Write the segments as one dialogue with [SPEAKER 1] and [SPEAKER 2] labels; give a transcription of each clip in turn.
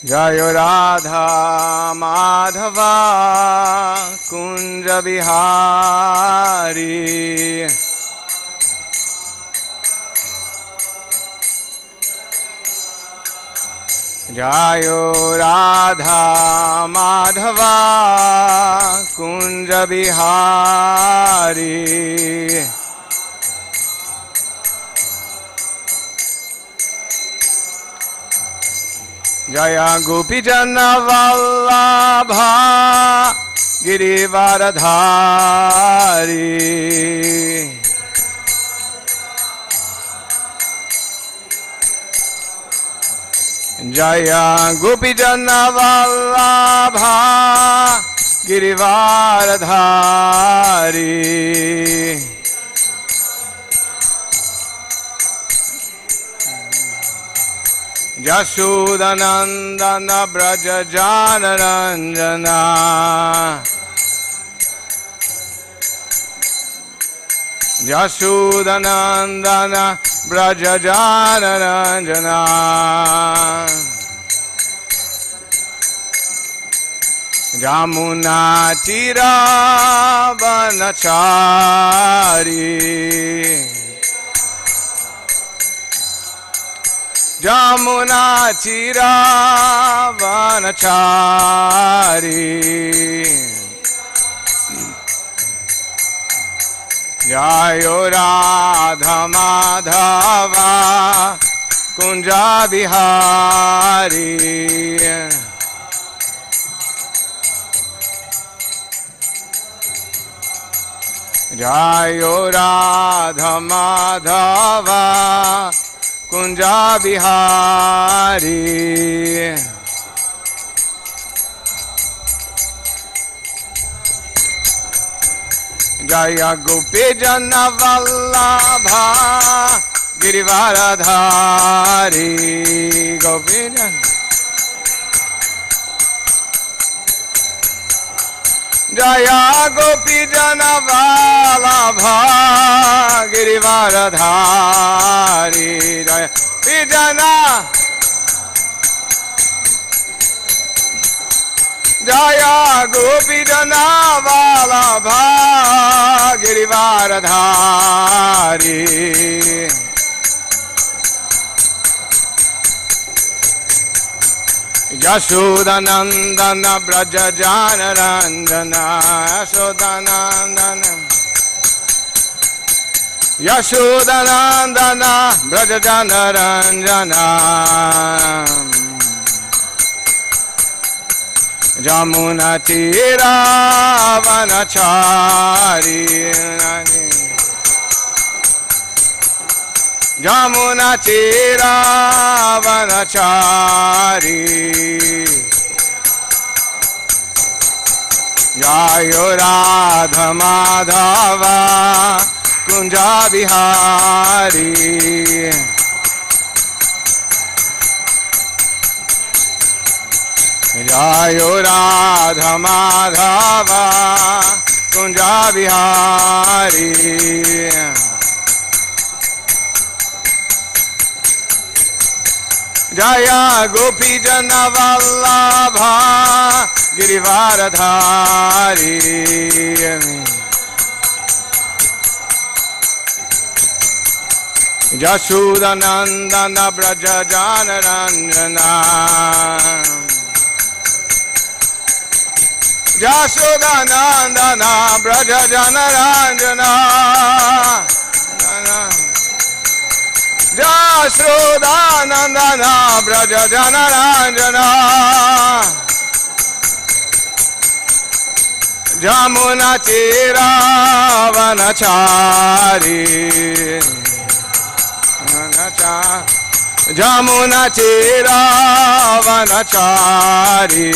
[SPEAKER 1] Jayo Radha Madhava Kunja Bihari Jayo Radha Madhava Kunja Bihari Jaya Gopijana Vallabha Girivaradhari Jaya Gopijana Vallabha Girivaradhari Yashodanandana Braja Janaranjana Yashodanandana Braja Janaranjana Jamuna Tira Vanachari Jamuna Tira Vanachari Jayo Radha Madhava Kunja Bihari Jayo Radha Madhava Kunja Bihari Jaya Gopijana Vallabha Girivaradhari Gopijana Jaya Gopijana Vallabha Girivaradhari Jaya Gopijana Jaya Gopijana Vallabha Girivaradhari Yashodanandana Braja Janaranjana Yashodanandana Braja Janaranjana Jamuna Tira Vanachari Jamuna Tira Vanachari Jayo Radha Madhava Kunja Bihari Jayo Radha Madhava Kunja Bihari Jaya Gopijana Vallabha Girivaradhari Yashodanandana Braja Janaranjana Yashodanandana Braja Janaranjana Yashodanandana Braja Janaranjana Jamuna Tira Vanachari Jamuna Tira Vanachari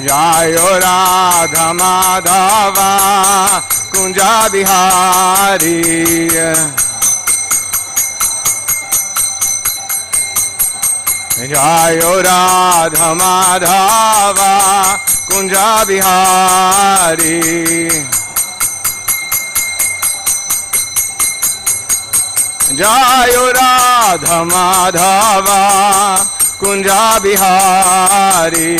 [SPEAKER 1] Jayo Radha Madhava Kunja Bihari Jayo Radha Madhava Kunja Bihari Jayo Radha Madhava Kunja Bihari.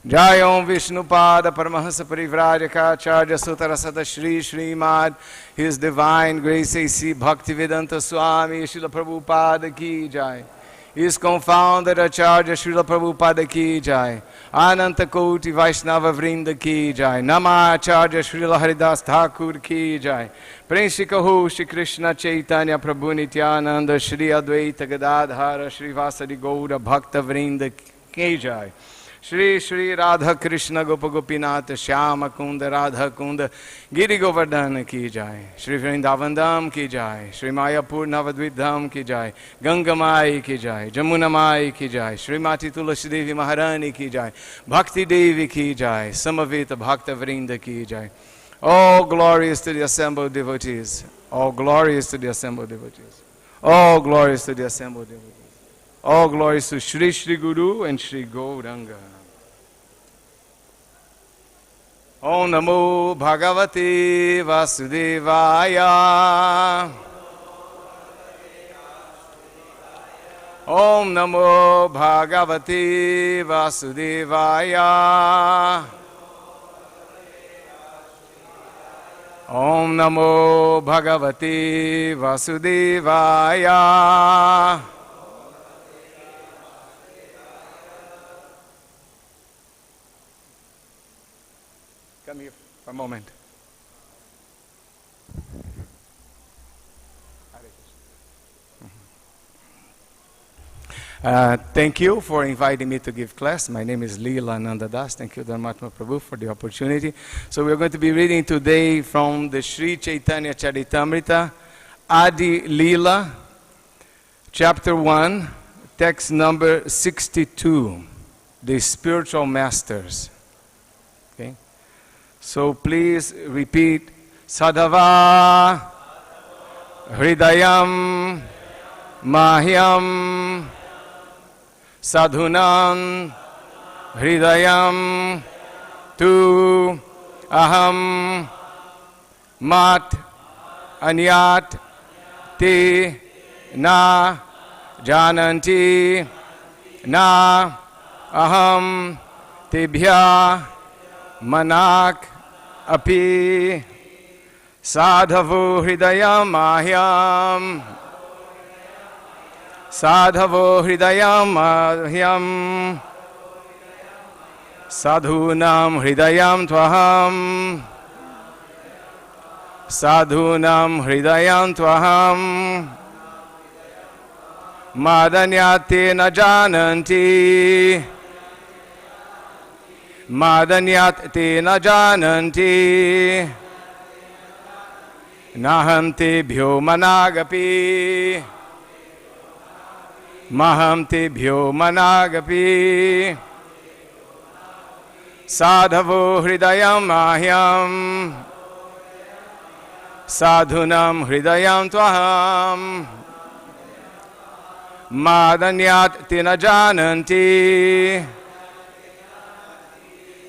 [SPEAKER 1] Jayom Vishnupada Paramahansa Parivrajaka Acharya Sudarśana Shri Śrīmad, His Divine Grace A.C. Bhaktivedanta Swami Srila Prabhupada Ki Jai, His Confounded Acharya Srila Prabhupada Ki Jai, Ananta Koti Vaishnava Vrinda Ki Jai, Nama Acharya Srila Haridas Thakur Ki Jai, Prinshikahu Shri Krishna Chaitanya Prabhu Nityananda Shri Advaita Gadadhara Shri Vasadi Gaura Bhakta Vrinda Ki Jai, Shri Shri Radha Krishna Gopa Gopinath Shyama Kunda Radha Kunda Giri Govardhana Ki Jai, Shri Vrindavan Dham Ki Jai, Shri Mayapur Navadvip Dham Ki Jai, Ganga Mai Ki Jai, Jamuna Mai Ki Jai, Shri Mati Tulasi Devi Maharani Ki Jai, Bhakti Devi Ki Jai, Samavita Bhakta Vrinda Ki Jai. All glories to the assembled devotees. All glories to the assembled devotees. All glories to the assembled devotees. All glories to Shri Shri Guru and Shri Gauranga. Om Namo Bhagavate Vasudevaya. Om Namo Bhagavate Vasudevaya. Om Namo Bhagavate Vasudevaya. Come here for a moment. Thank you for inviting me to give class. My name is Lilananda Das. Thank you, Dharmatma Prabhu, for the opportunity. So we're going to be reading today from the Sri Chaitanya Charitamrita, Adi-Lila, chapter 1, text number 62, the spiritual masters. Okay? So please repeat, sādhavaḥ, hṛdayam, mahyam, sādhūnāṁ, hṛdayam, tu, aham, mad-anyat, te, na, jānanti, na, aham, tebhyaḥ, manāk, api, sādhavo hṛdayam mahyam, sādhavo hṛdayam mahyam, sādhūnām hṛdayam aham, sādhūnām hṛdayam aham, mad-anyat na jānanti, mad-anyat na jānanti, nāhaṁ tebhyo manāg mahyaṁ tebhyo manāg sādhavo hṛdayam mahyam, sādhūnām hṛdayam aham, mad-anyat na jānanti,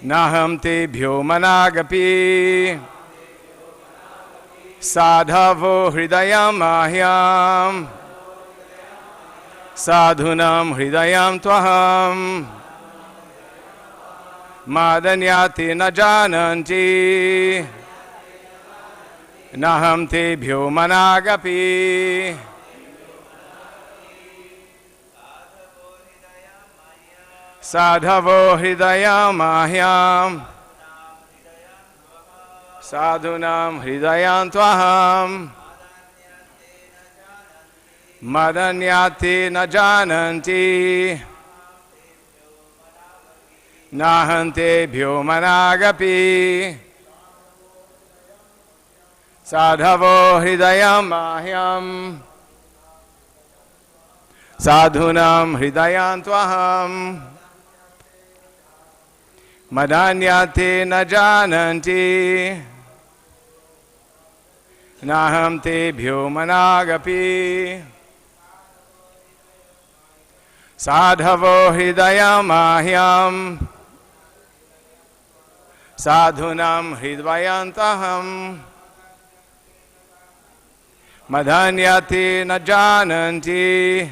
[SPEAKER 1] nāhaṁ tebhyo manāg sādhavo hṛdayam mahyam, sādhūnām hṛdayam aham, mad-anyat na jānanti, nāhaṁ tebhyo manāg sādhavo hṛdayam mahyam, sādhūnām hṛdayam aham, mad-anyat na jānanti, nāhaṁ tebhyo manāg sādhavo hṛdayam mahyam, sādhūnām hṛdayam aham, mad-anyat na jānanti, nāhaṁ tebhyo manāg sādhavo hṛdayam mahyam, sādhūnām hṛdayam mad-anyat na jānanti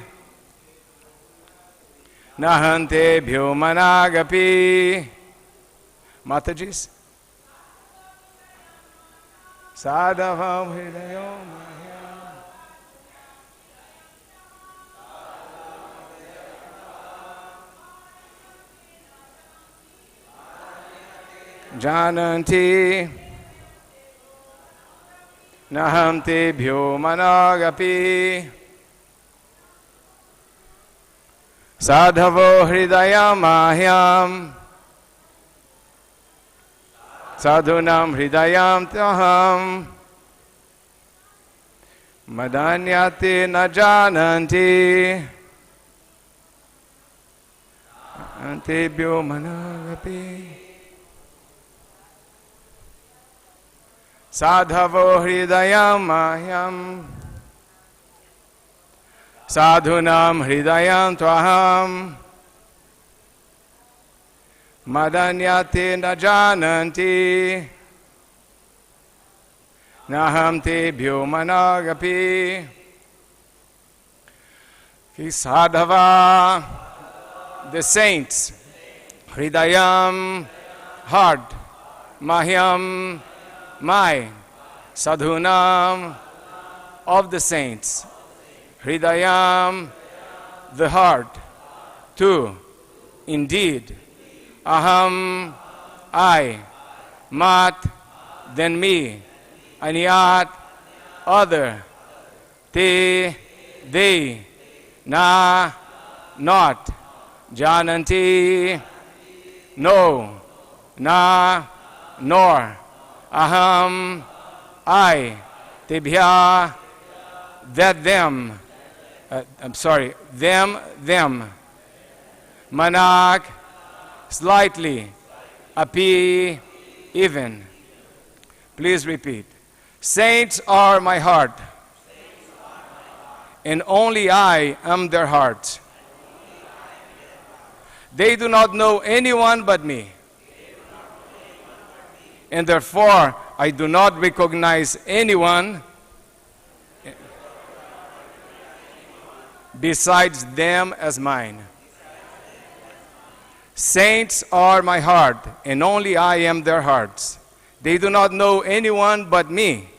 [SPEAKER 1] nāhaṁ tebhyo manāg. Matajis? Sādhavo hṛdayam mahyam jānanti nāhaṁ tebhyo manāg. Sādhavo hṛdayam mahyam sādhūnām hṛdayam aham mad-anyat na jānanti tebhyo manāg. Sādhavo hṛdayam mahyam sādhūnām hṛdayam aham mad-anyat na jānanti nāhaṁ tebhyo manāg. Sādhavaḥ, the saints, hṛdayam, heart, mahyam, my, sādhūnām, of the saints, hṛdayam, the heart, two, indeed, aham, I, mad, then me, anyat, other, te, they, na, not, jānanti, no, na, nor, aham, I, tebhyaḥ, that them, them, manāk, slightly, api, even. Please repeat. Saints are my heart, and only I am their heart. They do not know anyone but me, and therefore I do not recognize anyone besides them as mine. Saints are my heart, and only I am their hearts. They do not know anyone but me,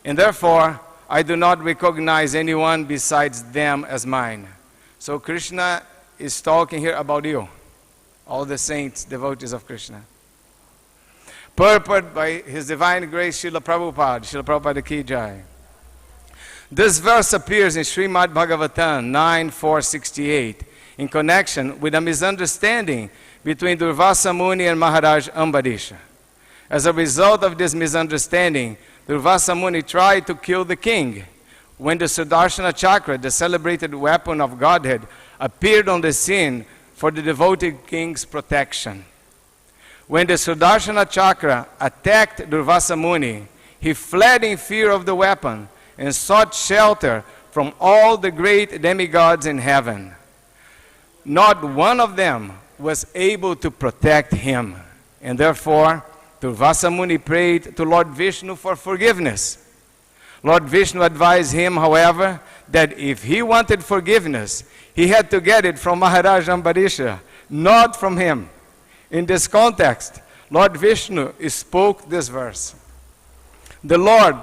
[SPEAKER 1] and therefore I do not recognize anyone besides them as mine. So Krishna is talking here about you, all the saints, devotees of Krishna. Purport by His Divine Grace, Srila Prabhupada Ki Jai. This verse appears in Śrīmad-Bhāgavatam 9.468 in connection with a misunderstanding between Durvāsā Muni and Mahārāja Ambarīṣa. As a result of this misunderstanding, Durvāsā Muni tried to kill the king. When the Sudarśana chakra, the celebrated weapon of Godhead, appeared on the scene for the devoted king's protection. When the Sudarśana chakra attacked Durvāsā Muni, he fled in fear of the weapon and sought shelter from all the great demigods in heaven. Not one of them was able to protect him, and therefore Durvāsā Muni prayed to Lord Viṣṇu for forgiveness. Lord Viṣṇu advised him, however, that if he wanted forgiveness, he had to get it from Mahārāja Ambarīṣa, not from him. In this context, Lord Viṣṇu spoke this verse. The Lord,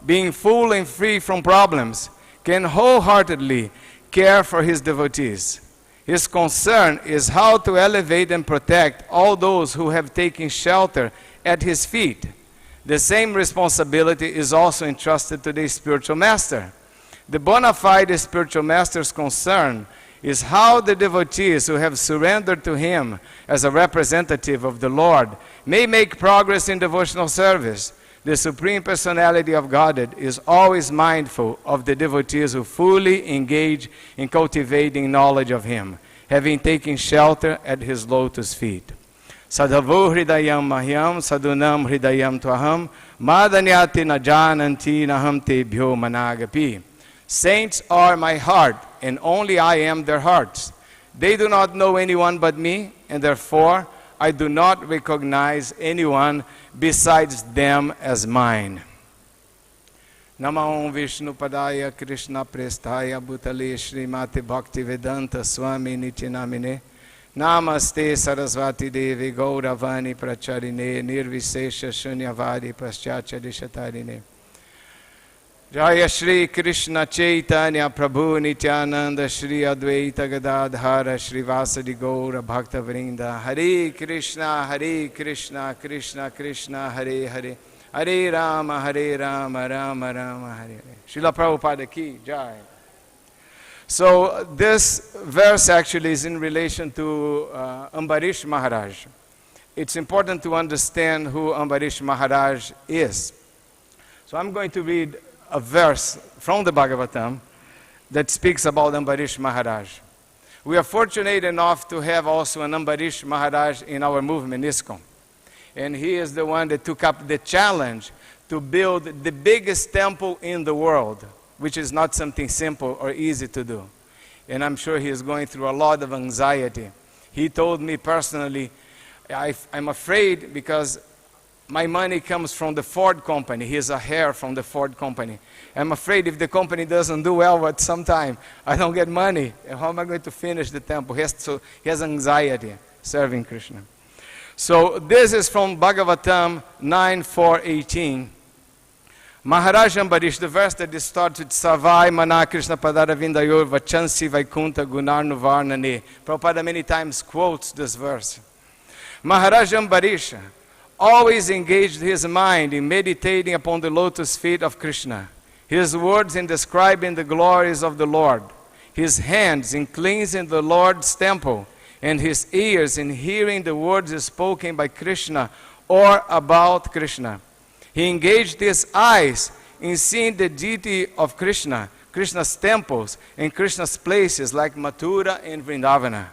[SPEAKER 1] being full and free from problems, can wholeheartedly care for His devotees. His concern is how to elevate and protect all those who have taken shelter at His feet. The same responsibility is also entrusted to the spiritual master. The bona fide spiritual master's concern is how the devotees who have surrendered to him as a representative of the Lord may make progress in devotional service. The Supreme Personality of Godhead is always mindful of the devotees who fully engage in cultivating knowledge of Him, having taken shelter at His lotus feet. Sādhavo hṛdayam mahyam, sādhūnām hṛdayam aham, mad-anyat na jānanti nāhaṁ tebhyo manāg. Saints are my heart, and only I am their hearts. They do not know anyone but me, and therefore I do not recognize anyone besides them as mine. Namo Viṣṇu Padaya Krishna Prestaya Bhutale Śrīmate Bhaktivedanta Swami Nityanamine Namaste Sarasvati Devi Gauravani Pracharine Nirvisesha Shunyavadi Paschachadishatarine Jaya Shri Krishna Chaitanya Prabhu Nityananda Shri Advaita Gadadhara Shri Vasadi Gaura Bhakta Vrinda Hare Krishna Krishna Krishna Hare Hare Hare Rama Rama Rama Hare Hare. Srila Prabhupada ki Jai. So this verse actually is in relation to Ambarish Maharaj. It's important to understand who Ambarish Maharaj is. So I'm going to read a verse from the Bhagavatam that speaks about Ambarish Maharaj. We are fortunate enough to have also an Ambarish Maharaj in our movement, ISKCON. And he is the one that took up the challenge to build the biggest temple in the world, which is not something simple or easy to do. And I'm sure he is going through a lot of anxiety. He told me personally, I'm afraid because my money comes from the Ford company. He is a heir from the Ford company. I'm afraid if the company doesn't do well at some time, I don't get money. How am I going to finish the temple? He has anxiety serving Krishna. So this is from Bhagavatam 9:4-18. Mahārāja Ambarīṣa, the verse that starts with Savai manāk Krishna padara vindayor vachansi vaikunta gunarnu varnane. Prabhupada many times quotes this verse. Mahārāja Ambarīṣa always engaged his mind in meditating upon the lotus feet of Krishna, his words in describing the glories of the Lord, his hands in cleansing the Lord's temple, and his ears in hearing the words spoken by Krishna or about Krishna. He engaged his eyes in seeing the deity of Krishna, Krishna's temples, and Krishna's places like Mathura and Vrindavana.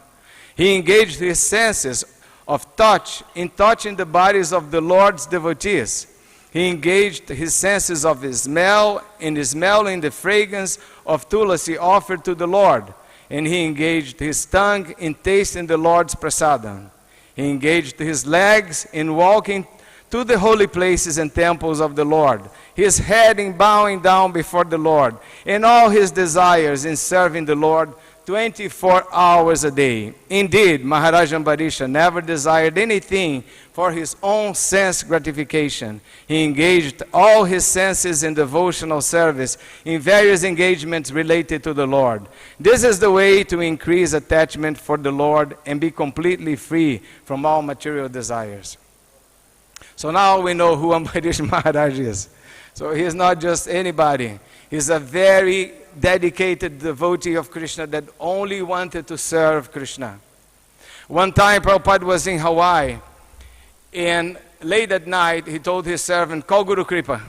[SPEAKER 1] He engaged his senses of touch in touching the bodies of the Lord's devotees. He engaged his senses of smell in smelling the fragrance of tulasi offered to the Lord. And he engaged his tongue in tasting the Lord's prasadam. He engaged his legs in walking to the holy places and temples of the Lord, his head in bowing down before the Lord, and all his desires in serving the Lord 24 hours a day. Indeed, Mahārāja Ambarīṣa never desired anything for his own sense gratification. He engaged all his senses in devotional service in various engagements related to the Lord. This is the way to increase attachment for the Lord and be completely free from all material desires. So now we know who Ambarish Maharaj is. So he is not just anybody. He's a very dedicated devotee of Krishna that only wanted to serve Krishna. One time Prabhupada was in Hawaii, and late at night he told his servant, call Guru Kripa.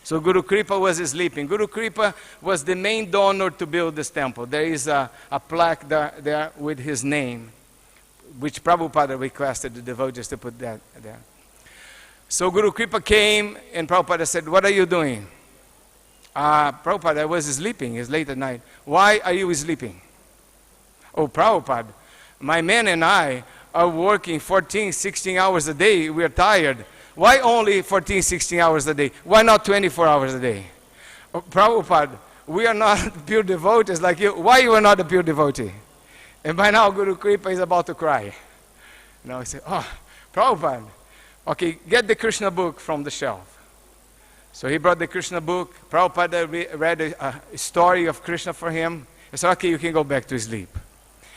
[SPEAKER 1] So Guru Kripa was sleeping. Guru Kripa was the main donor to build this temple. There is a plaque there with his name, which Prabhupada requested the devotees to put that there. So Guru Kripa came, and Prabhupada said, what are you doing? Prabhupada, I was sleeping. It's late at night. Why are you sleeping? Oh, Prabhupada, my men and I are working 14, 16 hours a day. We are tired. Why only 14, 16 hours a day? Why not 24 hours a day? Oh, Prabhupada, we are not pure devotees like you. Why you are not a pure devotee? And by now, Guru Kripa is about to cry. Now he said, oh, Prabhupada, okay, get the Krishna book from the shelf. So he brought the Krishna book. Prabhupada read a story of Krishna for him. He said, okay, you can go back to sleep.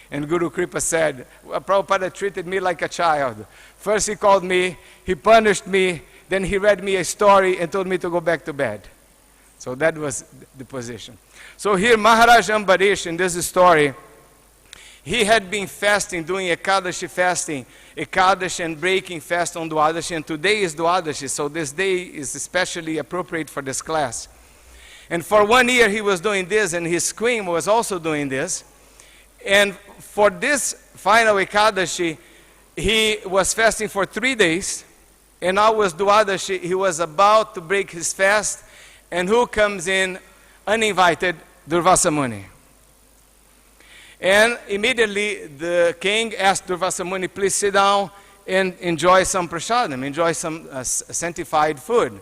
[SPEAKER 1] And Guru Kripa said, well, Prabhupada treated me like a child. First he called me, he punished me, then he read me a story and told me to go back to bed. So that was the position. So here Mahārāja Ambarīṣa, in this story, he had been fasting, doing Ekadashi fasting, Ekadashi and breaking fast on Dwadashi, and today is Dwadashi, so this day is especially appropriate for this class. And for 1 year he was doing this, and his queen was also doing this. And for this final Ekadashi, he was fasting for 3 days, and now was Dwadashi, he was about to break his fast, and who comes in uninvited? Durvāsā Muni. And immediately the king asked Durvāsā Muni, please sit down and enjoy some prasadam, enjoy some sanctified food.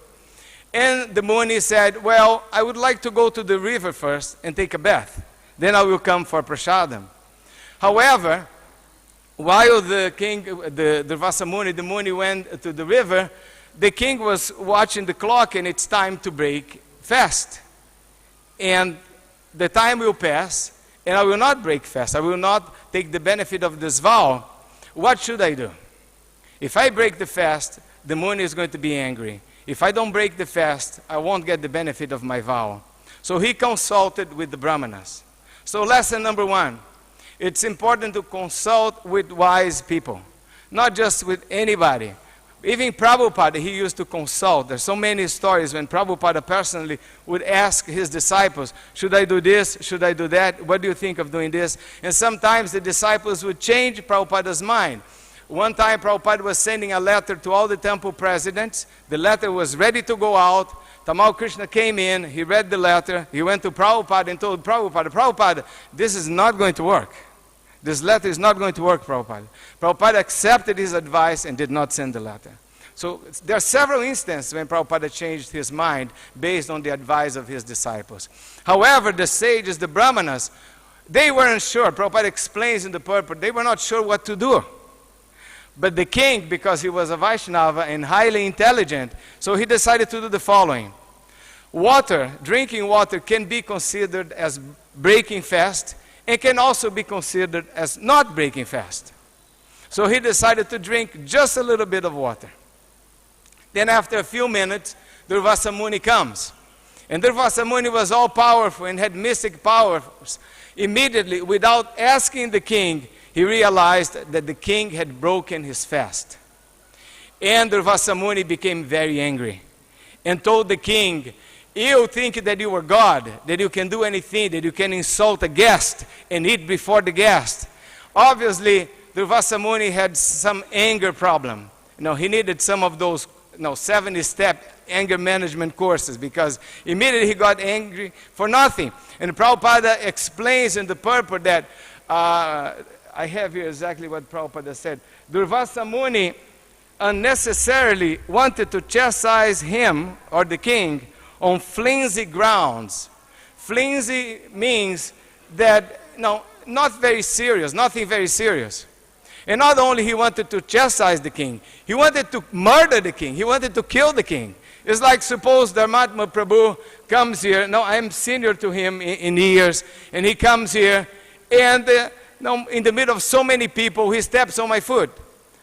[SPEAKER 1] And the Muni said, well, I would like to go to the river first and take a bath. Then I will come for prasadam. However, while the king, the Durvāsā Muni, the Muni went to the river, the king was watching the clock, and it's time to break fast. And the time will pass, and I will not break fast. I will not take the benefit of this vow. What should I do? If I break the fast, the Muni is going to be angry. If I don't break the fast, I won't get the benefit of my vow. So he consulted with the Brahmanas. So lesson number 1, it's important to consult with wise people, not just with anybody. Even Prabhupada, he used to consult. There's so many stories when Prabhupada personally would ask his disciples, should I do this? Should I do that? What do you think of doing this? And sometimes the disciples would change Prabhupada's mind. One time Prabhupada was sending a letter to all the temple presidents. The letter was ready to go out. Tamal Krishna came in, he read the letter, he went to Prabhupada and told Prabhupada, Prabhupada, this is not going to work. This letter is not going to work, Prabhupada. Prabhupada accepted his advice and did not send the letter. So there are several instances when Prabhupada changed his mind based on the advice of his disciples. However, the sages, the Brahmanas, they weren't sure. Prabhupada explains in the Purport, they were not sure what to do. But the king, because he was a Vaishnava and highly intelligent, so he decided to do the following. Water, drinking water, can be considered as breaking fast, and can also be considered as not breaking fast. So he decided to drink just a little bit of water. Then after a few minutes, Durvāsā Muni comes. And Durvāsā Muni was all powerful and had mystic powers. Immediately, without asking the king, he realized that the king had broken his fast. And Durvāsā Muni became very angry and told the king, you think that you are God, that you can do anything, that you can insult a guest and eat before the guest. Obviously, Durvāsā Muni had some anger problem. He needed some of those 70-step anger management courses, because immediately he got angry for nothing. And Prabhupada explains in the Purport that, I have here exactly what Prabhupada said, Durvāsā Muni unnecessarily wanted to chastise him, or the king, on flimsy grounds. Flimsy means that, not very serious, nothing very serious. And not only he wanted to chastise the king, he wanted to murder the king, he wanted to kill the king. It's like, suppose Dharmatma Prabhu comes here, I'm senior to him in years, and he comes here, and in the middle of so many people, he steps on my foot.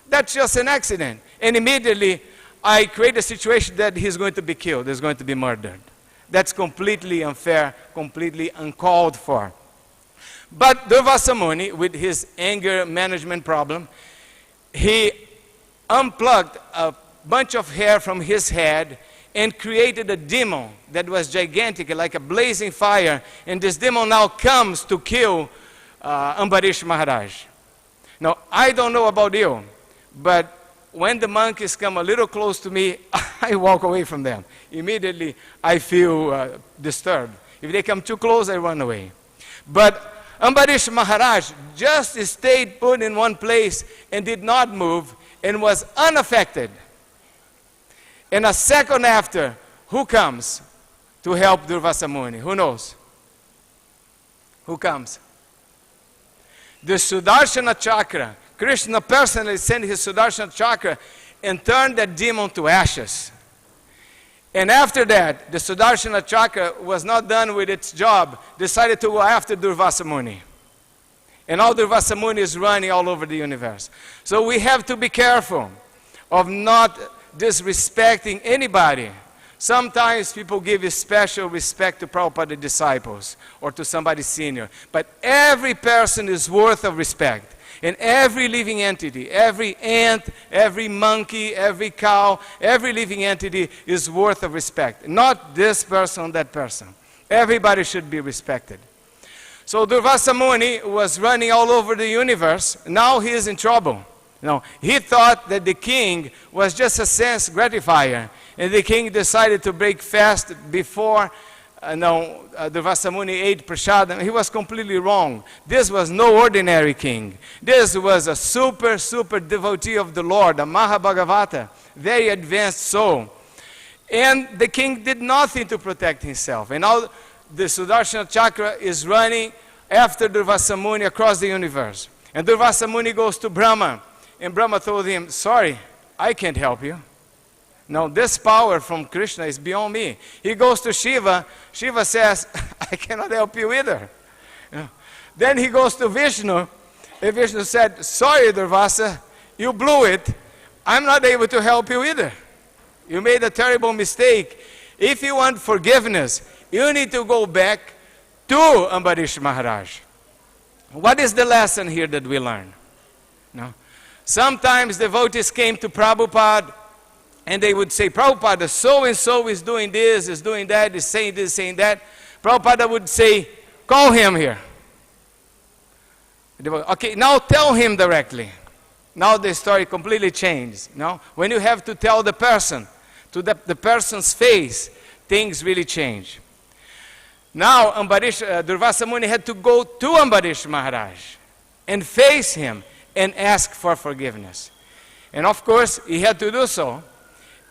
[SPEAKER 1] That's just an accident. And immediately, I create a situation that he's going to be killed, he's going to be murdered. That's completely unfair, completely uncalled for. But Durvāsā Muni, with his anger management problem, he unplugged a bunch of hair from his head and created a demon that was gigantic, like a blazing fire. And this demon now comes to kill Ambarish Maharaja. Now, I don't know about you, but when the monkeys come a little close to me, I walk away from them. Immediately, I feel disturbed. If they come too close, I run away. But Ambarish Maharaj just stayed put in one place and did not move and was unaffected. And a second after, who comes to help Durvāsā Muni? Who knows? Who comes? The Sudarśana chakra. Krishna personally sent his Sudarśana chakra and turned that demon to ashes. And after that, the Sudarśana chakra was not done with its job, decided to go after Durvāsā Muni. And all Durvāsā Muni is running all over the universe. So we have to be careful of not disrespecting anybody. Sometimes people give a special respect to Prabhupada disciples or to somebody senior. But every person is worth of respect. And every living entity, every ant, every monkey, every cow, every living entity is worth of respect. Not this person, that person. Everybody should be respected. So Durvāsā Muni was running all over the universe. Now he is in trouble. He thought that the king was just a sense gratifier. And the king decided to break fast before Durvāsā Muni ate prasadam. He was completely wrong. This was no ordinary king. This was a super devotee of the Lord, a Mahābhagavata, very advanced soul. And the king did nothing to protect himself. And now the Sudarśana chakra is running after Durvāsā Muni across the universe. And Durvāsā Muni goes to Brahma. And Brahma told him, sorry, I can't help you. No, this power from Krishna is beyond me. He goes to Shiva. Shiva says, I cannot help you either. Then he goes to Viṣṇu. And Viṣṇu said, sorry, Durvāsā, you blew it. I'm not able to help you either. You made a terrible mistake. If you want forgiveness, you need to go back to Ambarish Maharaja. What is the lesson here that we learn? No? Sometimes devotees came to Prabhupada and they would say, Prabhupada, so-and-so is doing this, is doing that, is saying this, saying that. Prabhupada would say, call him here. Okay, now tell him directly. Now the story completely changed. No? When you have to tell the person, to the person's face, things really change. Now Durvāsā Muni had to go to Ambarish Maharaj and face him and ask for forgiveness. And of course, he had to do so.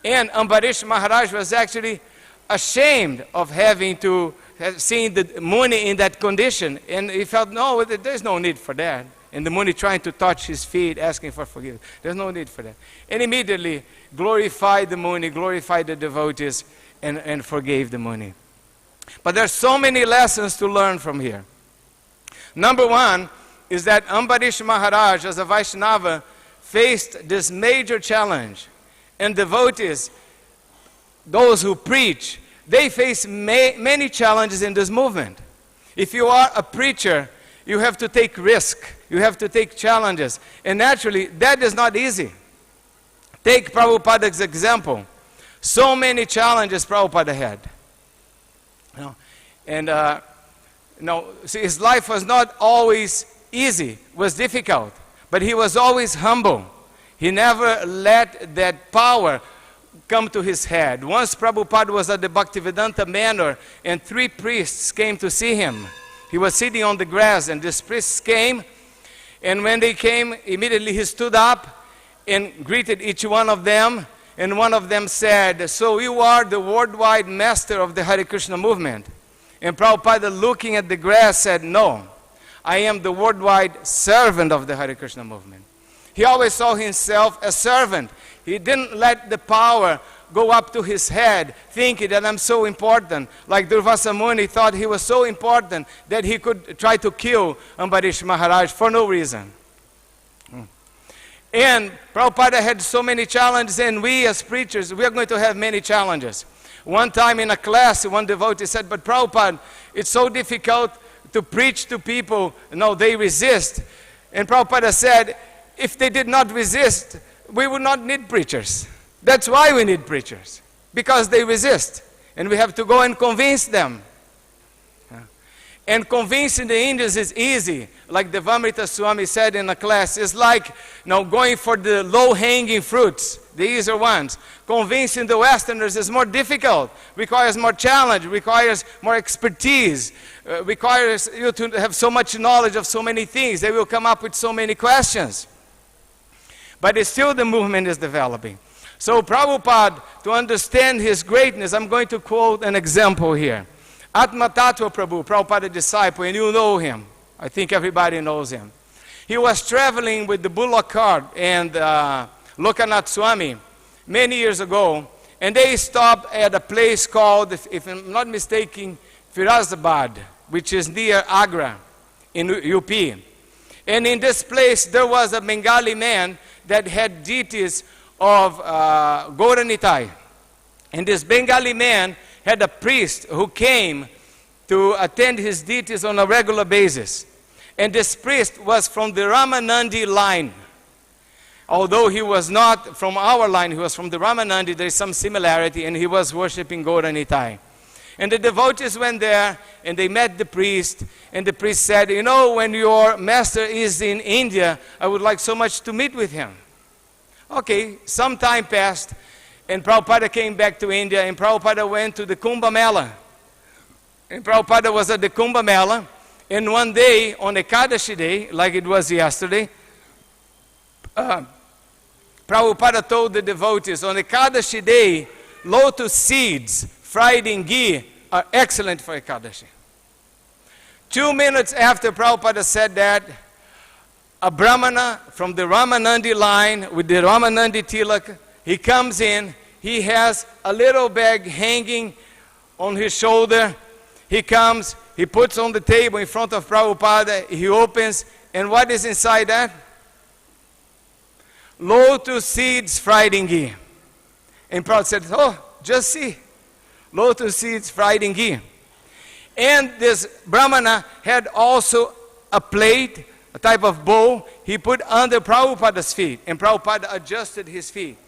[SPEAKER 1] And Ambarish Maharaj was actually ashamed of having to have seen the Muni in that condition. And he felt, no, there's no need for that. And the Muni trying to touch his feet, asking for forgiveness. There's no need for that. And immediately glorified the Muni, glorified the devotees, and forgave the Muni. But there's so many lessons to learn from here. Number one is that Ambarish Maharaj, as a Vaishnava, faced this major challenge. And devotees, those who preach, they face many challenges in this movement. If you are a preacher, you have to take risk. You have to take challenges. And naturally, that is not easy. Take Prabhupada's example. So many challenges Prabhupada had. See, his life was not always easy. It was difficult. But he was always humble. He never let that power come to his head. Once Prabhupada was at the Bhaktivedanta Manor and 3 priests came to see him. He was sitting on the grass and these priests came, and when they came, immediately he stood up and greeted each one of them, and one of them said, so you are the worldwide master of the Hare Krishna movement. And Prabhupada, looking at the grass, said, no, I am the worldwide servant of the Hare Krishna movement. He always saw himself as servant. He didn't let the power go up to his head, thinking that I'm so important. Like Durvāsā Muni thought he was so important that he could try to kill Ambarish Maharaj for no reason. And Prabhupada had so many challenges, and we as preachers, we are going to have many challenges. One time in a class, one devotee said, but Prabhupada, it's so difficult to preach to people. No, they resist. And Prabhupada said, if they did not resist, we would not need preachers. That's why we need preachers, because they resist. And we have to go and convince them. And convincing the Indians is easy. Like Devamrita Swami said in a class, it's like going for the low-hanging fruits, the easier ones. Convincing the Westerners is more difficult, requires more challenge, requires more expertise, requires you to have so much knowledge of so many things. They will come up with so many questions. But it's still the movement is developing. So Prabhupada, to understand his greatness, I'm going to quote an example here. Atma Tattva Prabhu, Prabhupada's disciple, and you know him. I think everybody knows him. He was traveling with the bullock cart and Lokanath Swami many years ago, and they stopped at a place called, if I'm not mistaken, Firozabad, which is near Agra in UP. And in this place, there was a Bengali man that had deities of Gauranitai. And this Bengali man had a priest who came to attend his deities on a regular basis. And this priest was from the Ramanandi line. Although he was not from our line, he was from the Ramanandi, there is some similarity, and he was worshipping Gauranitai. And the devotees went there, and they met the priest, and the priest said, when your master is in India, I would like so much to meet with him. Okay, some time passed, and Prabhupada came back to India, and Prabhupada went to the Kumbh Mela. And Prabhupada was at the Kumbh Mela, and one day, on Ekadashi day, like it was yesterday, Prabhupada told the devotees, on Ekadashi day, lotus seeds fried in ghee are excellent for Ekadashi. 2 minutes after Prabhupada said that, a Brahmana from the Ramanandi line with the Ramanandi tilak, he comes in, he has a little bag hanging on his shoulder. He comes, he puts on the table in front of Prabhupada, he opens, and what is inside that? Lotus seeds fried in ghee. And Prabhupada said, oh, just see, lotus seeds fried in ghee. And this Brahmana had also a plate, a type of bowl, he put under Prabhupada's feet, and Prabhupada adjusted his feet.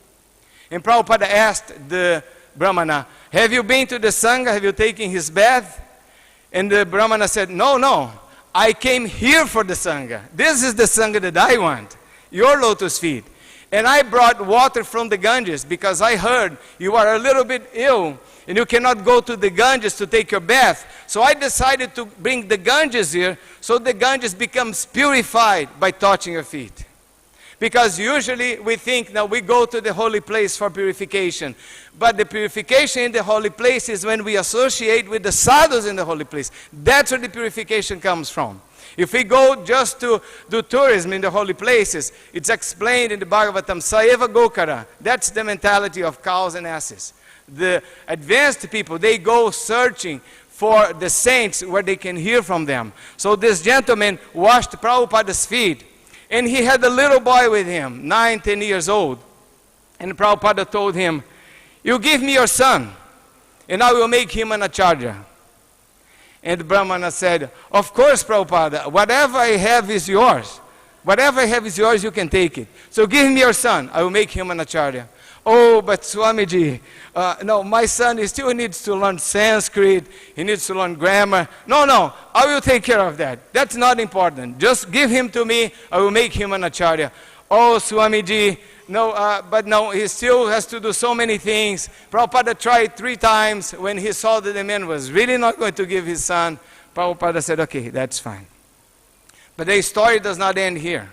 [SPEAKER 1] And Prabhupada asked the Brahmana, have you been to the Sangha? Have you taken his bath? And the Brahmana said, no, I came here for the Sangha. This is the Sangha that I want, your lotus feet. And I brought water from the Ganges because I heard you are a little bit ill and you cannot go to the Ganges to take your bath. So I decided to bring the Ganges here so the Ganges becomes purified by touching your feet. Because usually we think now we go to the holy place for purification. But the purification in the holy place is when we associate with the sadhus in the holy place. That's where the purification comes from. If we go just to do tourism in the holy places, it's explained in the Bhagavatam, Saeva Gokara. That's the mentality of cows and asses. The advanced people, they go searching for the saints where they can hear from them. So this gentleman washed Prabhupada's feet. And he had a little boy with him, 9, 10 years old. And Prabhupada told him, you give me your son, and I will make him an acharya. And the Brahmana said, of course, Prabhupada, whatever I have is yours. Whatever I have is yours, you can take it. So give me your son, I will make him an acharya. Oh, but Swamiji, no, my son, he still needs to learn Sanskrit, he needs to learn grammar. No, I will take care of that. That's not important. Just give him to me, I will make him an acharya. Oh, Swamiji, no, but no, he still has to do so many things. Prabhupada tried 3 times when he saw that the man was really not going to give his son. Prabhupada said, okay, that's fine. But the story does not end here.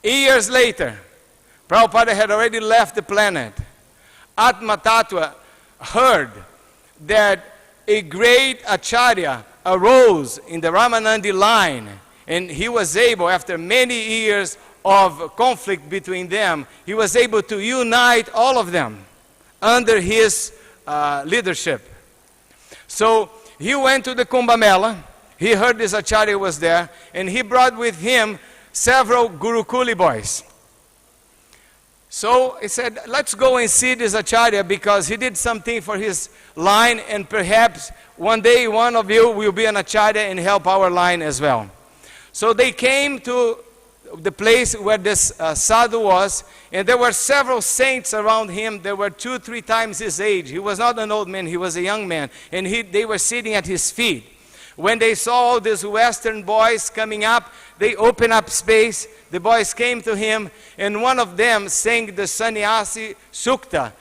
[SPEAKER 1] Years later, Prabhupada had already left the planet. Atma Tattva heard that a great acharya arose in the Ramanandi line, and he was able, after many years of conflict between them, he was able to unite all of them under his leadership. So he went to the Kumbh Mela, he heard this acharya was there, and he brought with him several Gurukuli boys. So he said, let's go and see this acharya because he did something for his line, and perhaps one day one of you will be an acharya and help our line as well. So they came to the place where this sadhu was, and there were several saints around him. There were 2, 3 times his age. He was not an old man, he was a young man, and they were sitting at his feet. When they saw all these Western boys coming up, they opened up space. The boys came to him, and one of them sang the Sannyasi Sukta,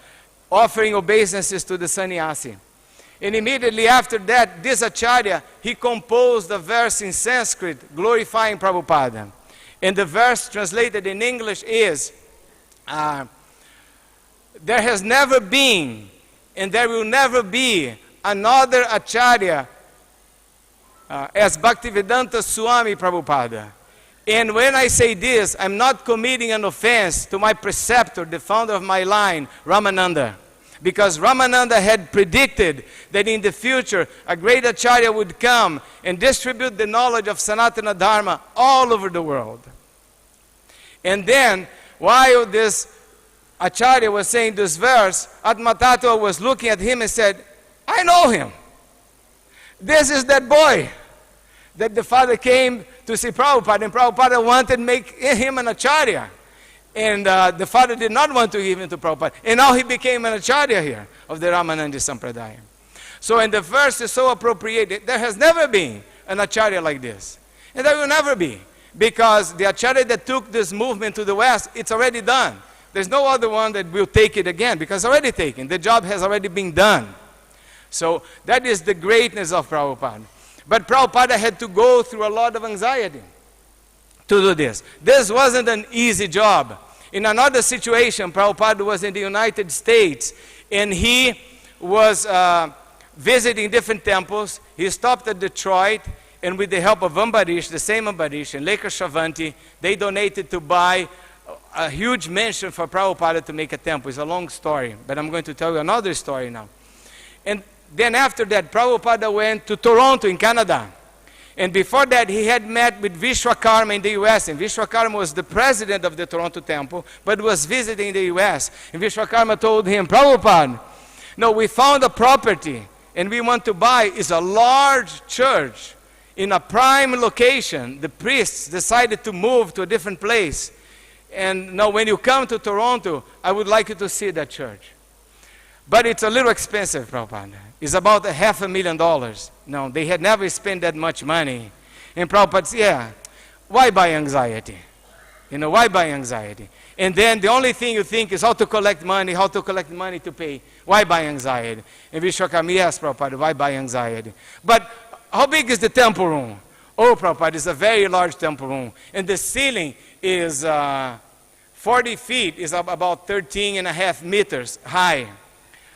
[SPEAKER 1] offering obeisances to the Sannyasi. And immediately after that, this acharya, he composed a verse in Sanskrit glorifying Prabhupada. And the verse translated in English is, there has never been, and there will never be, another acharya as Bhaktivedanta Swami Prabhupada. And when I say this, I'm not committing an offense to my preceptor, the founder of my line, Ramananda. Because Ramananda had predicted that in the future, a great acharya would come and distribute the knowledge of Sanatana Dharma all over the world. And then, while this acharya was saying this verse, Atma Tattva was looking at him and said, I know him. This is that boy that the father came to see Prabhupada, and Prabhupada wanted to make him an acharya. And the father did not want to give him to Prabhupada. And now he became an acharya here of the Ramanandi Sampradaya. So, and the verse is so appropriated. There has never been an acharya like this. And there will never be. Because the acharya that took this movement to the West, it's already done. There's no other one that will take it again, because it's already taken. The job has already been done. So that is the greatness of Prabhupada. But Prabhupada had to go through a lot of anxiety to do this. This wasn't an easy job. In another situation, Prabhupada was in the United States, and he was visiting different temples. He stopped at Detroit, and with the help of Ambarish, the same Ambarish, and Leka Shavanti, they donated to buy a huge mansion for Prabhupada to make a temple. It's a long story, but I'm going to tell you another story now. And then after that, Prabhupada went to Toronto in Canada. And before that, he had met with Vishwakarma in the US. And Vishwakarma was the president of the Toronto temple, but was visiting the US. And Vishwakarma told him, Prabhupada, no, we found a property, and we want to buy. It's a large church in a prime location. The priests decided to move to a different place. And now when you come to Toronto, I would like you to see that church. But it's a little expensive, Prabhupada. It's about $500,000. No, they had never spent that much money. And Prabhupada said, yeah, why buy anxiety? You know, why buy anxiety? And then the only thing you think is how to collect money to pay. Why buy anxiety? And Vishwakarma, yes, Prabhupada, why buy anxiety? But how big is the temple room? Oh, Prabhupada, it's a very large temple room. And the ceiling is 40 feet, is about 13.5 meters high.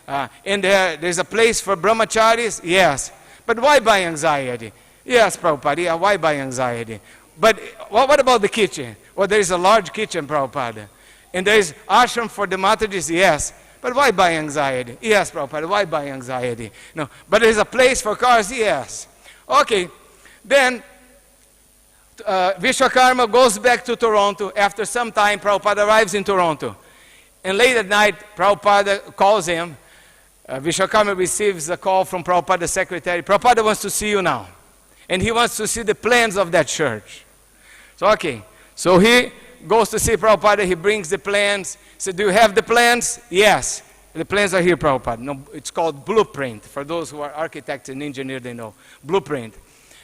[SPEAKER 1] And there's a place for brahmacharis? Yes. But why buy anxiety? Yes, Prabhupada, yeah, why buy anxiety? But what about the kitchen? Well, there is a large kitchen, Prabhupada. And there is ashram for the Matajis? Yes. But why buy anxiety? Yes, Prabhupada, why buy anxiety? No. But there is a place for cars? Yes. Okay. Then Vishwakarma goes back to Toronto. After some time, Prabhupada arrives in Toronto. And late at night, Prabhupada calls him. Vishwakarma receives a call from Prabhupada's secretary. Prabhupada wants to see you now. And he wants to see the plans of that church. So, okay. So he goes to see Prabhupada. He brings the plans. He said, do you have the plans? Yes. The plans are here, Prabhupada. No, it's called blueprint. For those who are architects and engineers, they know. Blueprint.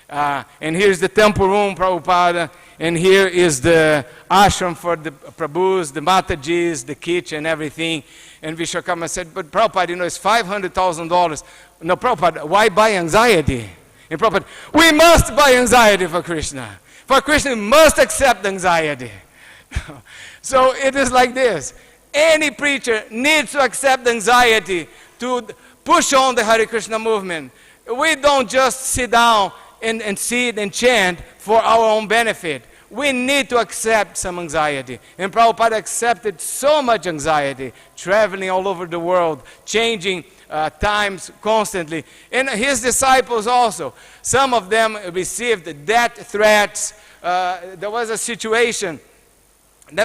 [SPEAKER 1] And here's the temple room, Prabhupada. And here is the ashram for the Prabhus, the Matajis, the kitchen, everything. And Vishwakarma said, but Prabhupada, you know, it's $500,000. No, Prabhupada, why buy anxiety? And Prabhupada, we must buy anxiety for Krishna. For Krishna, we must accept anxiety. So it is like this. Any preacher needs to accept anxiety to push on the Hare Krishna movement. We don't just sit down and sit and chant for our own benefit. We need to accept some anxiety. And Prabhupada accepted so much anxiety, traveling all over the world, changing times constantly. And his disciples also. Some of them received death threats. There was a situation,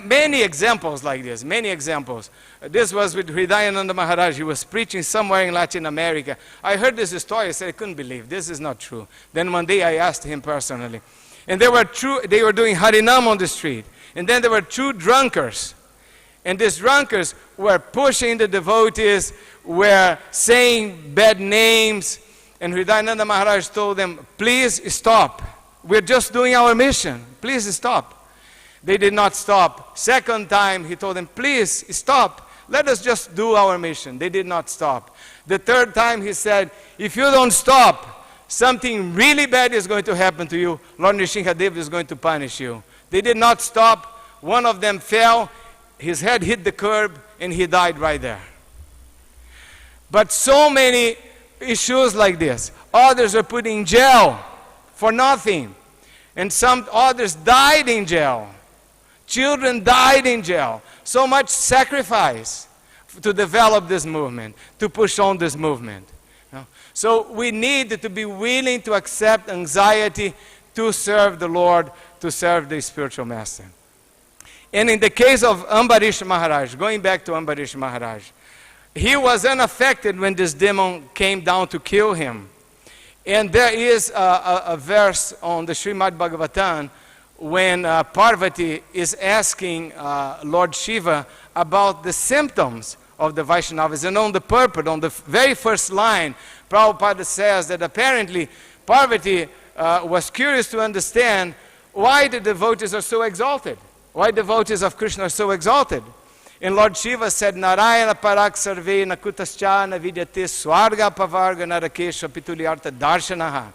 [SPEAKER 1] many examples like this, many examples. This was with Hṛdayaṁ Mahārāja. He was preaching somewhere in Latin America. I heard this story. I said, I couldn't believe this is not true. Then one day I asked him personally. And they were doing hṛdayaṁ on the street. And then there were two drunkards. And these drunkards were pushing the devotees, were saying bad names. And Hṛdayaṁ Mahārāja told them, please stop. We're just doing our mission. Please stop. They did not stop. Second time, he told them, please stop. Let us just do our mission. They did not stop. The third time, he said, if you don't stop, something really bad is going to happen to you. Lord Nrsimhadeva is going to punish you. They did not stop. One of them fell. His head hit the curb, and he died right there. But so many issues like this. Others are put in jail for nothing. And some others died in jail. Children died in jail. So much sacrifice to develop this movement, to push on this movement. So we need to be willing to accept anxiety to serve the Lord, to serve the spiritual master. And in the case of Ambarish Maharaja, going back to Ambarish Maharaja, he was unaffected when this demon came down to kill him. And there is a verse on the Śrīmad-Bhāgavatam when Parvati is asking Lord Shiva about the symptoms of the Vaishnavas. And on the purport, on the very first line, Prabhupada says that apparently Parvati was curious to understand why the devotees are so exalted, why devotees of Krishna are so exalted. And Lord Shiva said, Narayana parak sarve nakutascha vidyate swarga pavarga narakesha pitulyartha darshanaha.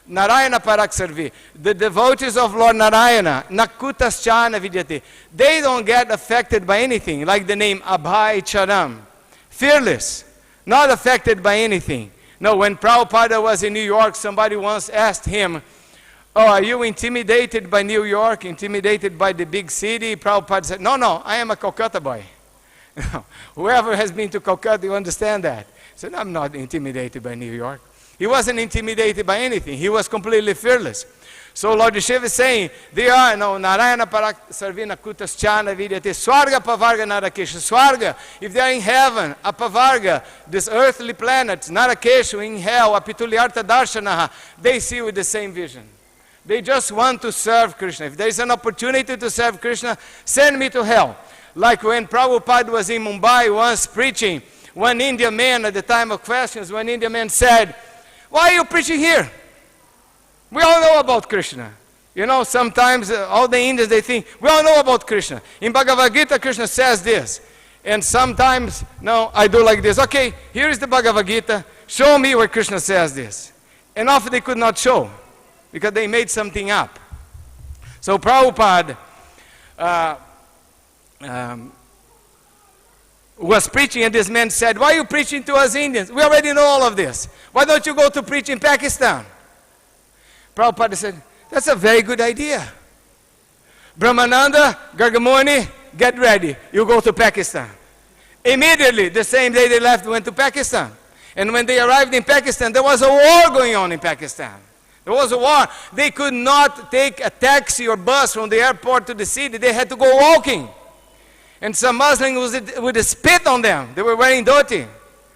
[SPEAKER 1] Narayana parak sarve. The devotees of Lord Narayana, nakutascha vidyate, they don't get affected by anything, like the name Abhay Charam. Fearless, not affected by anything. No, when Prabhupada was in New York, somebody once asked him, oh, are you intimidated by New York, intimidated by the big city? Prabhupada said, no, I am a Kolkata boy. Whoever has been to Kolkata, you understand that. He said, I'm not intimidated by New York. He wasn't intimidated by anything. He was completely fearless. So Lord Shiva is saying, they are, Narayana parak sarvina kutascha vidyate swarga pavarga narakesha. Swarga, if they are in heaven, apavarga, this earthly planets, narakesha in hell, apitulyartha darshanaha, they see with the same vision. They just want to serve Krishna. If there is an opportunity to serve Krishna, send me to hell. Like when Prabhupada was in Mumbai once preaching, one Indian man at the time of questions, one Indian man said, why are you preaching here? We all know about Krishna. Sometimes all the Indians, they think, we all know about Krishna. In Bhagavad Gita, Krishna says this. And sometimes, no, I do like this. Okay, here is the Bhagavad Gita. Show me where Krishna says this. And often they could not show, because they made something up. So Prabhupada was preaching, and this man said, why are you preaching to us Indians? We already know all of this. Why don't you go to preach in Pakistan? Prabhupada said, that's a very good idea. Brahmananda, Gargamuni, get ready. You go to Pakistan. Immediately, the same day they left, went to Pakistan. And when they arrived in Pakistan, there was a war going on in Pakistan. There was a war. They could not take a taxi or bus from the airport to the city. They had to go walking. And some Muslims would spit on them. They were wearing dhoti.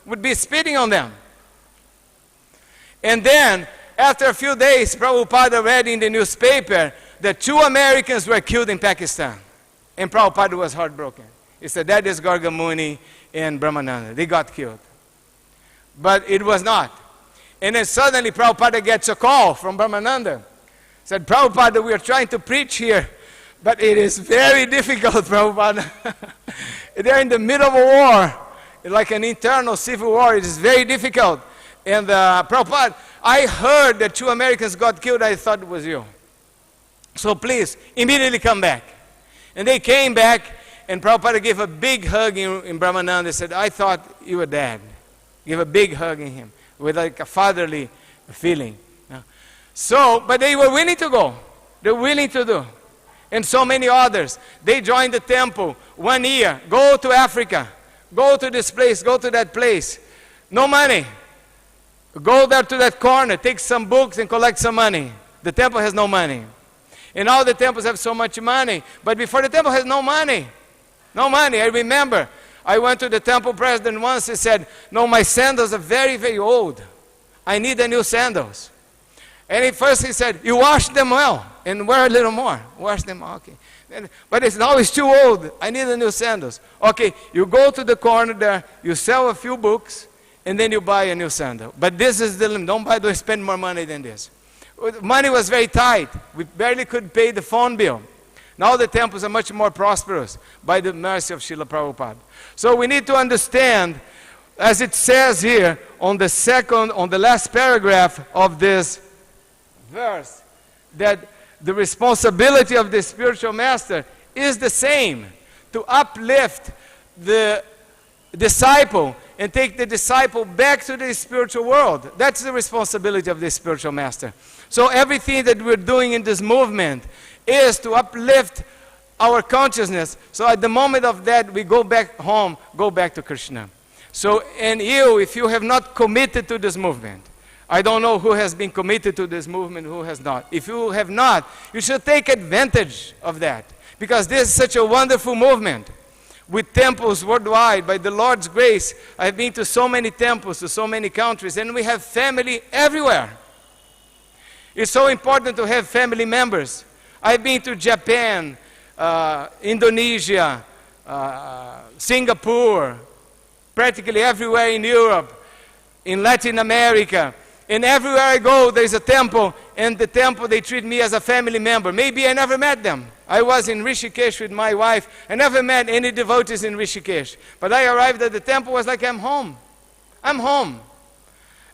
[SPEAKER 1] Would be spitting on them. And then, after a few days, Prabhupada read in the newspaper that 2 Americans were killed in Pakistan. And Prabhupada was heartbroken. He said, that is Gargamuni and Brahmananda. They got killed. But it was not. And then suddenly Prabhupada gets a call from Brahmananda. Said, Prabhupada, we are trying to preach here, but it is very difficult, Prabhupada. They're in the middle of a war, like an internal civil war. It is very difficult. And Prabhupada, I heard that 2 Americans got killed. I thought it was you. So please, immediately come back. And they came back, and Prabhupada gave a big hug in Brahmananda. He said, I thought you were dead. Give a big hug in him, with like a fatherly feeling. So, but they were willing to go. They were willing to do. And so many others. They joined the temple 1 year. Go to Africa. Go to this place. Go to that place. No money. Go there to that corner. Take some books and collect some money. The temple has no money. And all the temples have so much money. But before the temple has no money. No money. I remember I went to the temple president once. He said, no, my sandals are very, very old. I need the new sandals. And at first he said, you wash them well and wear a little more. Wash them, okay. But it's now it's too old. I need the new sandals. Okay, you go to the corner there, you sell a few books, and then you buy a new sandal. But this is the limit. Don't spend more money than this. Money was very tight. We barely could pay the phone bill. Now the temples are much more prosperous by the mercy of Srila Prabhupada. So we need to understand, as it says here on the last paragraph of this verse, that the responsibility of the spiritual master is the same, to uplift the disciple and take the disciple back to the spiritual world. That's the responsibility of the spiritual master. So everything that we're doing in this movement is to uplift our consciousness. So at the moment of that, we go back home, go back to Krishna. So, and you, if you have not committed to this movement, I don't know who has been committed to this movement, who has not. If you have not, you should take advantage of that. Because this is such a wonderful movement. With temples worldwide, by the Lord's grace, I've been to so many temples, to so many countries, and we have family everywhere. It's so important to have family members. I've been to Japan, Indonesia, Singapore, practically everywhere in Europe, in Latin America. And everywhere I go, there's a temple, and the temple, they treat me as a family member. Maybe I never met them. I was in Rishikesh with my wife. I never met any devotees in Rishikesh. But I arrived at the temple, it was like I'm home. I'm home.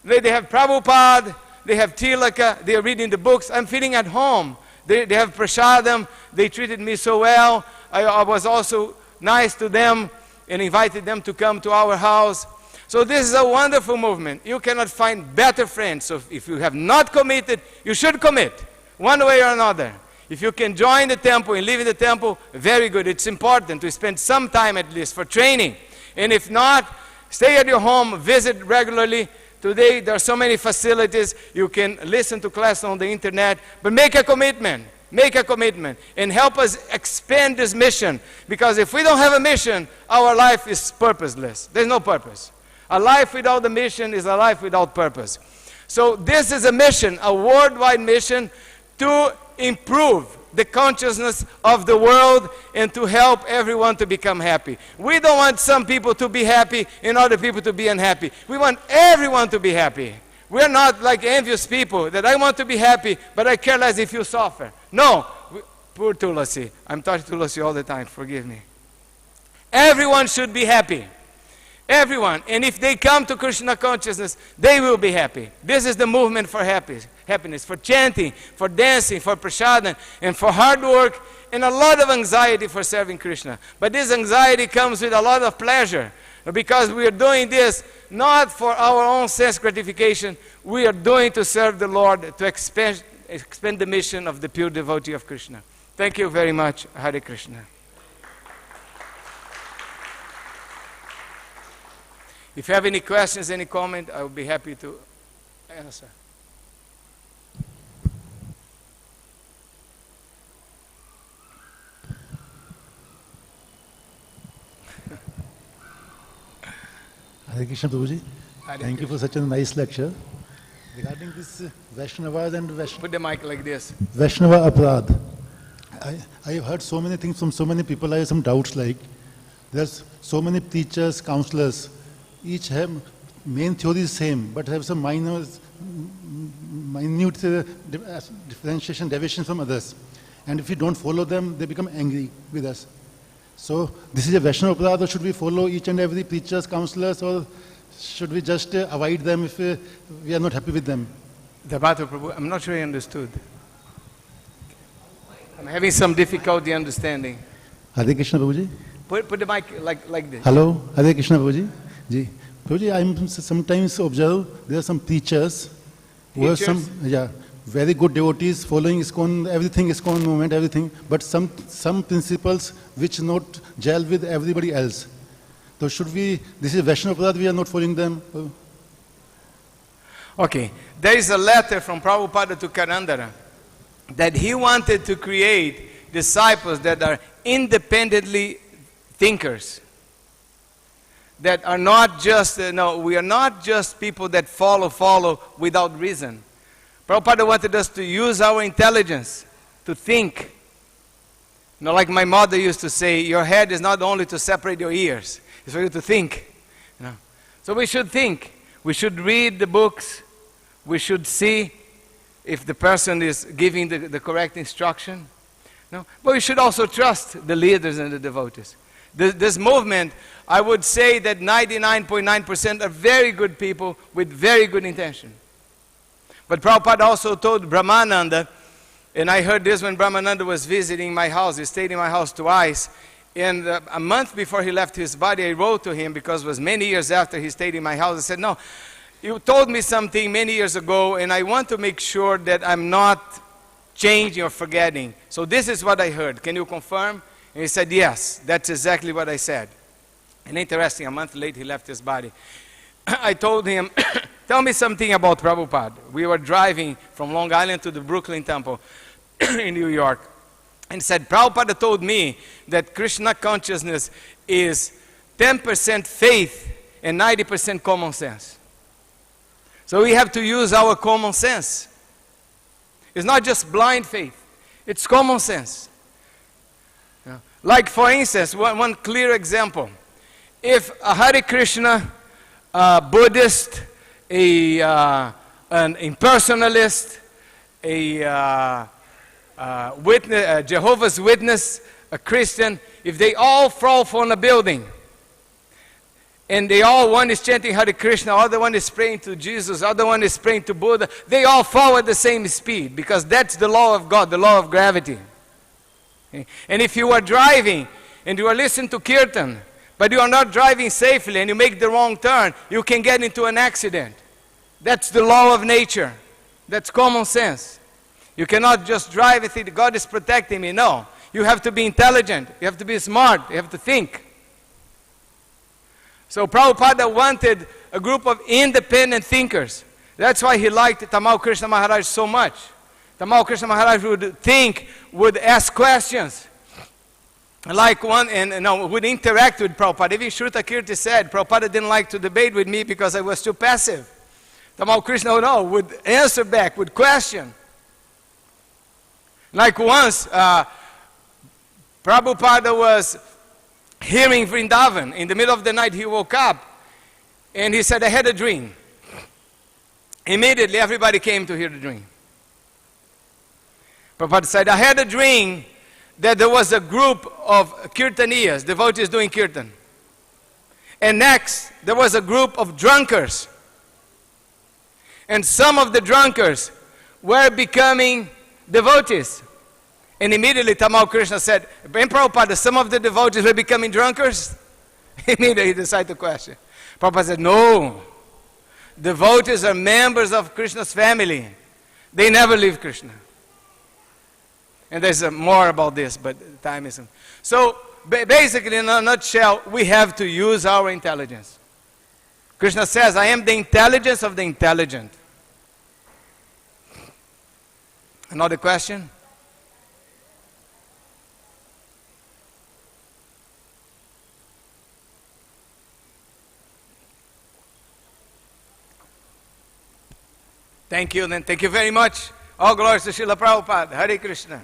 [SPEAKER 1] They have Prabhupada, they have Tilaka, they are reading the books. I'm feeling at home. They have prasadam, they treated me so well. I was also nice to them and invited them to come to our house. So this is a wonderful movement. You cannot find better friends. So if you have not committed, you should commit, one way or another. If you can join the temple and live in the temple, very good. It's important to spend some time at least for training. And if not, stay at your home, visit regularly. Today there are so many facilities. You can listen to class on the internet, but make a commitment. Make a commitment and help us expand this mission. Because if we don't have a mission, our life is purposeless. There's no purpose. A life without a mission is a life without purpose. So this is a mission, a worldwide mission to improve the consciousness of the world and to help everyone to become happy. We don't want some people to be happy and other people to be unhappy. We want everyone to be happy. We're not like envious people that I want to be happy, but I care less if you suffer. No, poor Tulasi. I'm talking to Tulasi all the time, forgive me. Everyone should be happy. Everyone. And if they come to Krishna consciousness, they will be happy. This is the movement for happiness, for chanting, for dancing, for prasadam, and for hard work, and a lot of anxiety for serving Krishna. But this anxiety comes with a lot of pleasure, because we are doing this not for our own sense gratification. We are doing to serve the Lord, to expand the mission of the pure devotee of Krishna. Thank you very much. Hare Krishna. If you have any questions, any comment, I will be happy to answer.
[SPEAKER 2] Hare Krishna Prabhuji. Thank you for such a nice lecture. Regarding this Vaishnavas and
[SPEAKER 1] Put the mic like this.
[SPEAKER 2] Vaishnava Aparadh, I have heard so many things from so many people. I have some doubts like, there's so many teachers, counselors, each have main theory is same, but have some minute differentiation, deviation from others. And if we don't follow them, they become angry with us. So this is a Vaishnava Aparadh, or should we follow each and every teachers, counselors, or should we just avoid them if we are not happy with them?
[SPEAKER 1] Dabhata Prabhu, I'm not sure I understood. I'm having some difficulty understanding.
[SPEAKER 2] Hare Krishna Prabhuji.
[SPEAKER 1] Put the mic like this.
[SPEAKER 2] Hello, Hare Krishna Prabhuji. Ji. Prabhuji, I sometimes observe there are some teachers who are some very good devotees following ISKCON, everything ISKCON movement, everything, but some principles which not gel with everybody else. So should we, this is Vaishnava Aparadh, we are not following them?
[SPEAKER 1] Okay, there is a letter from Prabhupada to Karandara that he wanted to create disciples that are independently thinkers. That are not just, we are not just people that follow without reason. Prabhupada wanted us to use our intelligence to think. Like my mother used to say, your head is not only to separate your ears, it's for you to think. So we should think. We should read the books. We should see if the person is giving the correct instruction. But we should also trust the leaders and the devotees. This movement, I would say that 99.9% are very good people with very good intention. But Prabhupada also told Brahmananda, and I heard this when Brahmananda was visiting my house. He stayed in my house twice. And a month before he left his body, I wrote to him, because it was many years after he stayed in my house. I said, no, you told me something many years ago, and I want to make sure that I'm not changing or forgetting. So this is what I heard. Can you confirm? And he said, yes, that's exactly what I said. And interesting, a month later he left his body. I told him, tell me something about Prabhupada. We were driving from Long Island to the Brooklyn Temple in New York. And said, Prabhupada told me that Krishna consciousness is 10% faith and 90% common sense. So we have to use our common sense. It's not just blind faith, it's common sense. Like for instance, one clear example. If a Hare Krishna Buddhist, an impersonalist, Jehovah's Witness, a Christian, if they all fall from a building, and one is chanting Hare Krishna, other one is praying to Jesus, other one is praying to Buddha, they all fall at the same speed, because that's the law of God, the law of gravity. Okay? And if you are driving, and you are listening to Kirtan, but you are not driving safely, and you make the wrong turn, you can get into an accident. That's the law of nature. That's common sense. You cannot just drive and think, God is protecting me. No. You have to be intelligent. You have to be smart. You have to think. So Prabhupada wanted a group of independent thinkers. That's why he liked Tamal Krishna Maharaj so much. Tamal Krishna Maharaj would think, would ask questions. Like would interact with Prabhupada. Even Shruta Kirti said, Prabhupada didn't like to debate with me because I was too passive. Tamal Krishna would answer back, would question. Like once, Prabhupada was hearing Vrindavan. In the middle of the night, he woke up and he said, I had a dream. Immediately, everybody came to hear the dream. Prabhupada said, I had a dream that there was a group of kirtaniyas, devotees doing kirtan. And next, there was a group of drunkards. And some of the drunkards were becoming devotees. And immediately Tamal Krishna said, Prabhupada, some of the devotees were becoming drunkards? Immediately he decided to question. Prabhupada said, no. Devotees are members of Krishna's family. They never leave Krishna. And there's more about this, but time isn't. So basically, in a nutshell, we have to use our intelligence. Krishna says, I am the intelligence of the intelligent. Another question? Thank you, then. Thank you very much. All glories to Srila Prabhupada. Hare Krishna.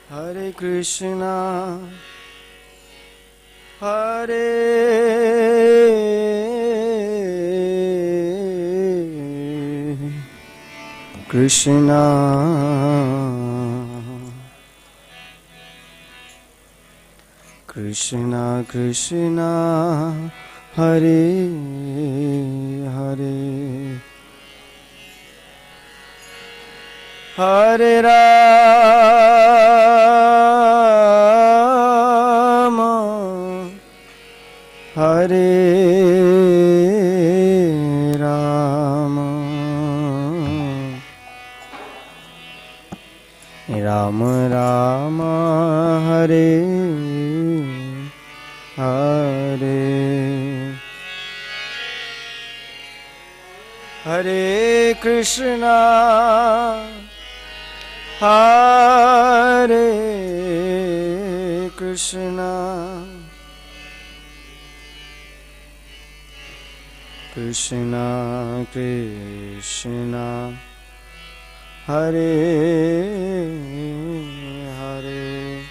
[SPEAKER 3] Hare Krishna, Hare Krishna, Krishna Krishna, Hare Hare, Hare Rama, Hare Rama, Rama Rama, Hare Hare, Hare Krishna, Hare Krishna, Krishna Krishna, Hare Hare,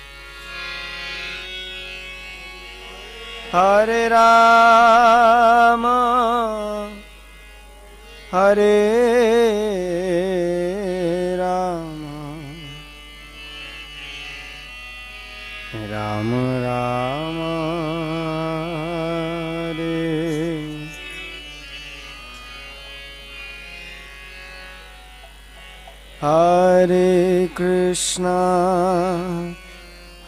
[SPEAKER 3] Hare Rama, Hare Rama, Rama Rama, Hare Krishna,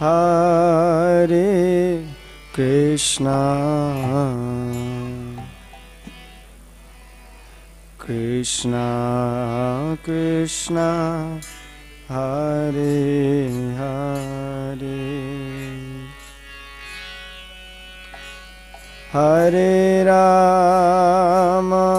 [SPEAKER 3] Hare Krishna, Krishna Krishna, Hare Hare, Hare Rama,